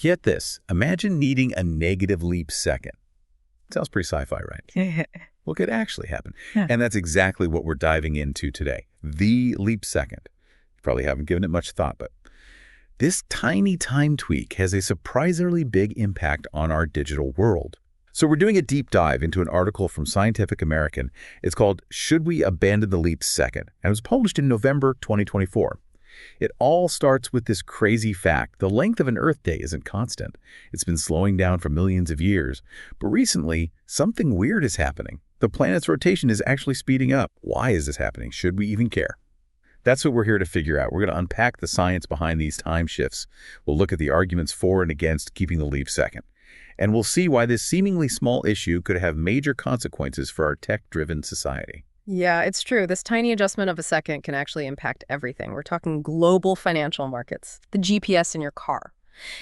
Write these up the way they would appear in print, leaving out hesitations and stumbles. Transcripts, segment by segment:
Get this. Imagine needing a negative leap second. Sounds pretty sci-fi, right? Well, could actually happen. Yeah. And that's exactly what we're diving into today. The leap second. You probably haven't given it much thought, but this tiny time tweak has a surprisingly big impact on our digital world. So we're doing a deep dive into an article from Scientific American. It's called Should We Abandon the Leap Second? And it was published in November 2024. It all starts with this crazy fact. The length of an Earth day isn't constant. It's been slowing down for millions of years. But recently, something weird is happening. The planet's rotation is actually speeding up. Why is this happening? Should we even care? That's what we're here to figure out. We're going to unpack the science behind these time shifts. We'll look at the arguments for and against keeping the leap second. And we'll see why this seemingly small issue could have major consequences for our tech-driven society. Yeah, it's true. This tiny adjustment of a second can actually impact everything. We're talking global financial markets, the GPS in your car.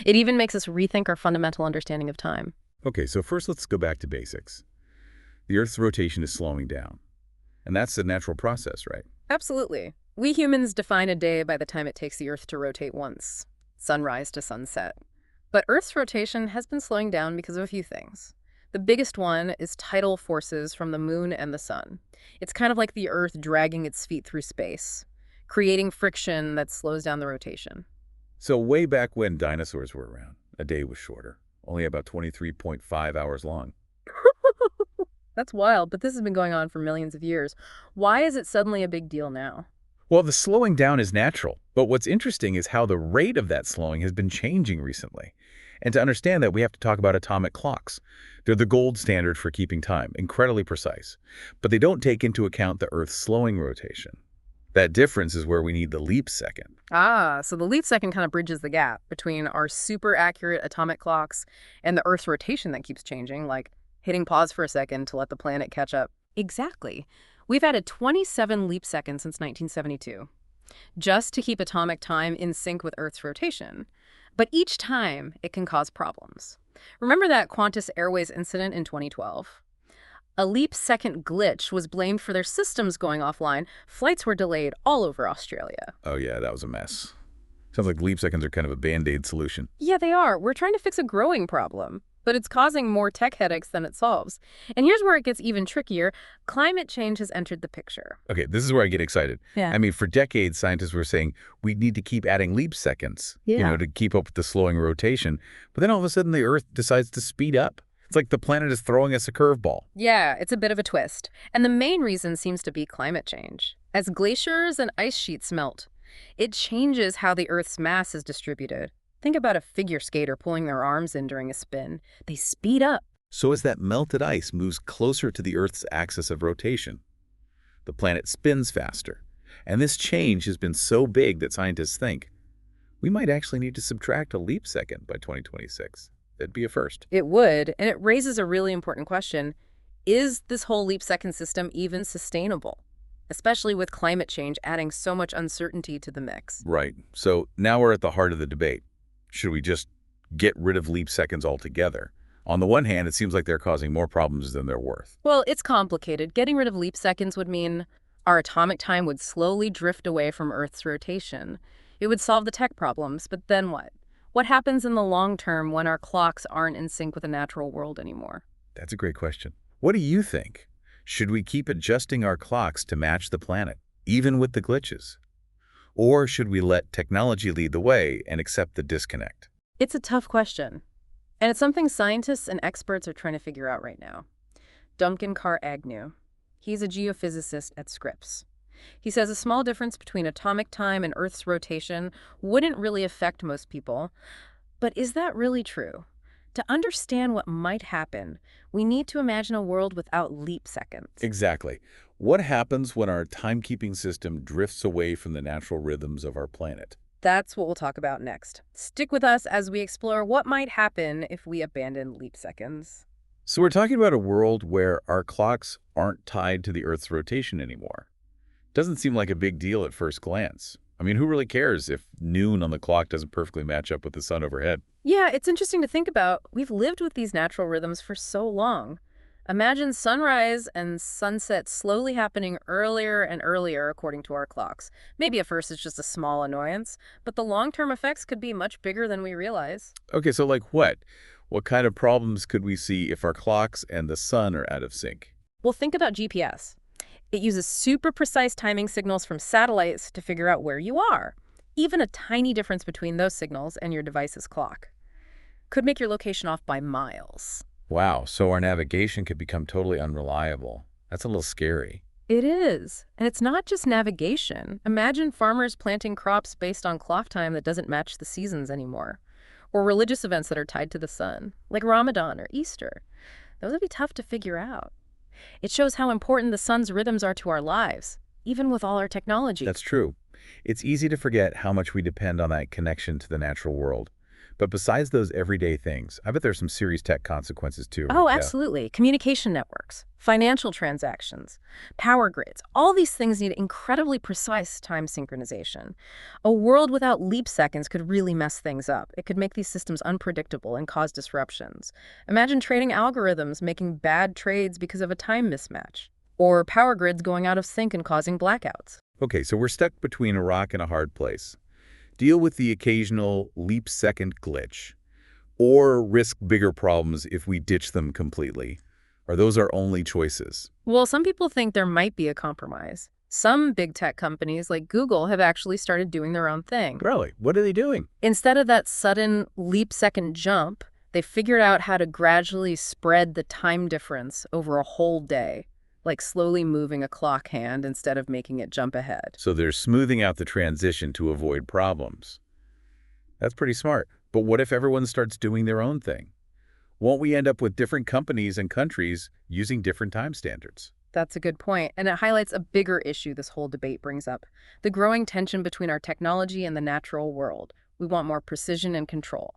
It even makes us rethink our fundamental understanding of time. Okay, so first let's go back to basics. The Earth's rotation is slowing down. And that's a natural process, right? Absolutely. We humans define a day by the time it takes the Earth to rotate once, sunrise to sunset. But Earth's rotation has been slowing down because of a few things. The biggest one is tidal forces from the moon and the sun. It's kind of like the Earth dragging its feet through space, creating friction that slows down the rotation. So way back when dinosaurs were around, a day was shorter, only about 23.5 hours long. That's wild, but this has been going on for millions of years. Why is it suddenly a big deal now? Well, the slowing down is natural, but what's interesting is how the rate of that slowing has been changing recently. And to understand that, we have to talk about atomic clocks. They're the gold standard for keeping time, incredibly precise. But they don't take into account the Earth's slowing rotation. That difference is where we need the leap second. So the leap second kind of bridges the gap between our super accurate atomic clocks and the Earth's rotation that keeps changing, like hitting pause for a second to let the planet catch up. Exactly. We've added 27 leap seconds since 1972, just to keep atomic time in sync with Earth's rotation. But each time, it can cause problems. Remember that Qantas Airways incident in 2012? A leap second glitch was blamed for their systems going offline. Flights were delayed all over Australia. Oh yeah, that was a mess. Sounds like leap seconds are kind of a band-aid solution. Yeah, they are. We're trying to fix a growing problem, but it's causing more tech headaches than it solves. And here's where it gets even trickier. Climate change has entered the picture. Okay, this is where I get excited. Yeah. I mean, for decades, scientists were saying we need to keep adding leap seconds, to keep up with the slowing rotation. But then all of a sudden, the Earth decides to speed up. It's like the planet is throwing us a curveball. Yeah, it's a bit of a twist. And the main reason seems to be climate change. As glaciers and ice sheets melt, it changes how the Earth's mass is distributed. Think about a figure skater pulling their arms in during a spin. They speed up. So as that melted ice moves closer to the Earth's axis of rotation, the planet spins faster. And this change has been so big that scientists think we might actually need to subtract a leap second by 2026. That'd be a first. It would, and it raises a really important question. Is this whole leap second system even sustainable? Especially with climate change adding so much uncertainty to the mix. Right. So now we're at the heart of the debate. Should we just get rid of leap seconds altogether? On the one hand, it seems like they're causing more problems than they're worth. Well, it's complicated. Getting rid of leap seconds would mean our atomic time would slowly drift away from Earth's rotation. It would solve the tech problems, but then what? What happens in the long term when our clocks aren't in sync with the natural world anymore? That's a great question. What do you think? Should we keep adjusting our clocks to match the planet, even with the glitches? Or should we let technology lead the way and accept the disconnect? It's a tough question, and it's something scientists and experts are trying to figure out right now. Duncan Carr-Agnew, he's a geophysicist at Scripps. He says a small difference between atomic time and Earth's rotation wouldn't really affect most people. But is that really true? To understand what might happen, we need to imagine a world without leap seconds. Exactly. What happens when our timekeeping system drifts away from the natural rhythms of our planet? That's what we'll talk about next. Stick with us as we explore what might happen if we abandon leap seconds. So we're talking about a world where our clocks aren't tied to the Earth's rotation anymore. Doesn't seem like a big deal at first glance. I mean, who really cares if noon on the clock doesn't perfectly match up with the sun overhead? Yeah, it's interesting to think about. We've lived with these natural rhythms for so long. Imagine sunrise and sunset slowly happening earlier and earlier according to our clocks. Maybe at first it's just a small annoyance, but the long-term effects could be much bigger than we realize. Okay, so like what? What kind of problems could we see if our clocks and the sun are out of sync? Well, think about GPS. It uses super precise timing signals from satellites to figure out where you are. Even a tiny difference between those signals and your device's clock could make your location off by miles. Wow, so our navigation could become totally unreliable. That's a little scary. It is. And it's not just navigation. Imagine farmers planting crops based on clock time that doesn't match the seasons anymore. Or religious events that are tied to the sun, like Ramadan or Easter. Those would be tough to figure out. It shows how important the sun's rhythms are to our lives, even with all our technology. That's true. It's easy to forget how much we depend on that connection to the natural world. But besides those everyday things, I bet there's some serious tech consequences too. Oh, Yeah. absolutely. Communication networks, financial transactions, power grids, all these things need incredibly precise time synchronization. A world without leap seconds could really mess things up. It could make these systems unpredictable and cause disruptions. Imagine trading algorithms making bad trades because of a time mismatch, or power grids going out of sync and causing blackouts. Okay, so we're stuck between a rock and a hard place. Deal with the occasional leap-second glitch, or risk bigger problems if we ditch them completely. Are those our only choices? Well, some people think there might be a compromise. Some big tech companies like Google have actually started doing their own thing. Really? What are they doing? Instead of that sudden leap-second jump, they figured out how to gradually spread the time difference over a whole day, like slowly moving a clock hand instead of making it jump ahead. So they're smoothing out the transition to avoid problems. That's pretty smart. But what if everyone starts doing their own thing? Won't we end up with different companies and countries using different time standards? That's a good point, and it highlights a bigger issue this whole debate brings up: the growing tension between our technology and the natural world. We want more precision and control.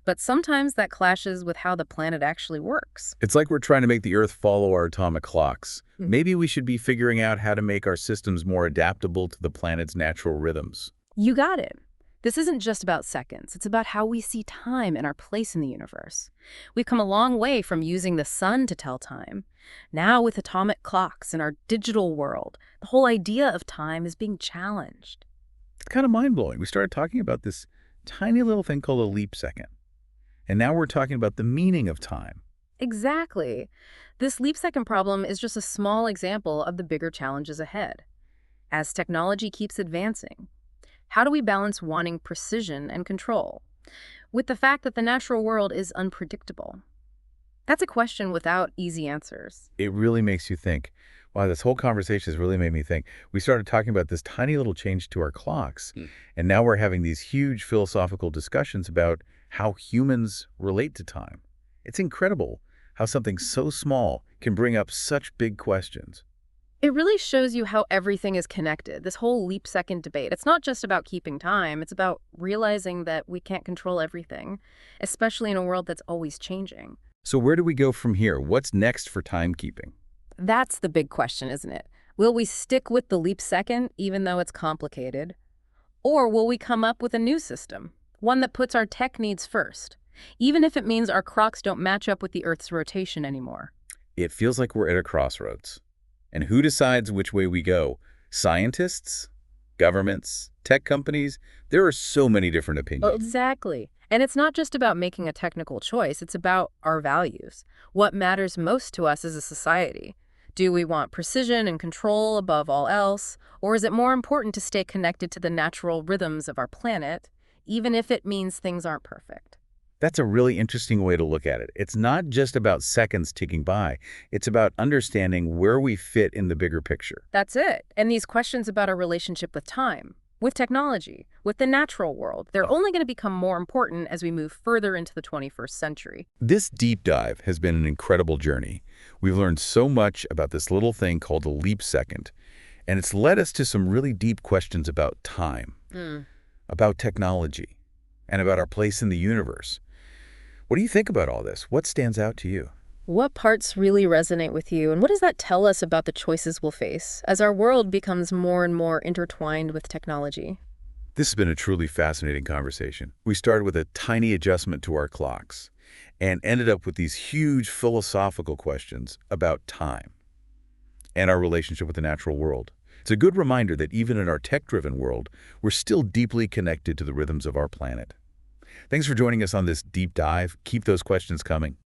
But sometimes that clashes with how the planet actually works. It's like we're trying to make the Earth follow our atomic clocks. Maybe we should be figuring out how to make our systems more adaptable to the planet's natural rhythms. You got it. This isn't just about seconds. It's about how we see time and our place in the universe. We've come a long way from using the sun to tell time. Now, with atomic clocks in our digital world, the whole idea of time is being challenged. It's kind of mind-blowing. We started talking about this tiny little thing called a leap second. And now we're talking about the meaning of time. Exactly. This leap second problem is just a small example of the bigger challenges ahead. As technology keeps advancing, how do we balance wanting precision and control with the fact that the natural world is unpredictable? That's a question without easy answers. It really makes you think. Wow, this whole conversation has really made me think. We started talking about this tiny little change to our clocks, and now we're having these huge philosophical discussions about how humans relate to time. It's incredible how something so small can bring up such big questions. It really shows you how everything is connected, this whole leap second debate. It's not just about keeping time, it's about realizing that we can't control everything, especially in a world that's always changing. So where do we go from here? What's next for timekeeping? That's the big question, isn't it? Will we stick with the leap second, even though it's complicated? Or will we come up with a new system, one that puts our tech needs first, even if it means our clocks don't match up with the Earth's rotation anymore? It feels like we're at a crossroads. And who decides which way we go? Scientists? Governments? Tech companies? There are so many different opinions. Exactly. And it's not just about making a technical choice, it's about our values. What matters most to us as a society? Do we want precision and control above all else? Or is it more important to stay connected to the natural rhythms of our planet, even if it means things aren't perfect? That's a really interesting way to look at it. It's not just about seconds ticking by. It's about understanding where we fit in the bigger picture. That's it. And these questions about our relationship with time, with technology, with the natural world, they're only going to become more important as we move further into the 21st century. This deep dive has been an incredible journey. We've learned so much about this little thing called a leap second, and it's led us to some really deep questions about time, about technology, and about our place in the universe. What do you think about all this? What stands out to you? What parts really resonate with you, and what does that tell us about the choices we'll face as our world becomes more and more intertwined with technology? This has been a truly fascinating conversation. We started with a tiny adjustment to our clocks, and ended up with these huge philosophical questions about time and our relationship with the natural world. It's a good reminder that even in our tech-driven world, we're still deeply connected to the rhythms of our planet. Thanks for joining us on this deep dive. Keep those questions coming.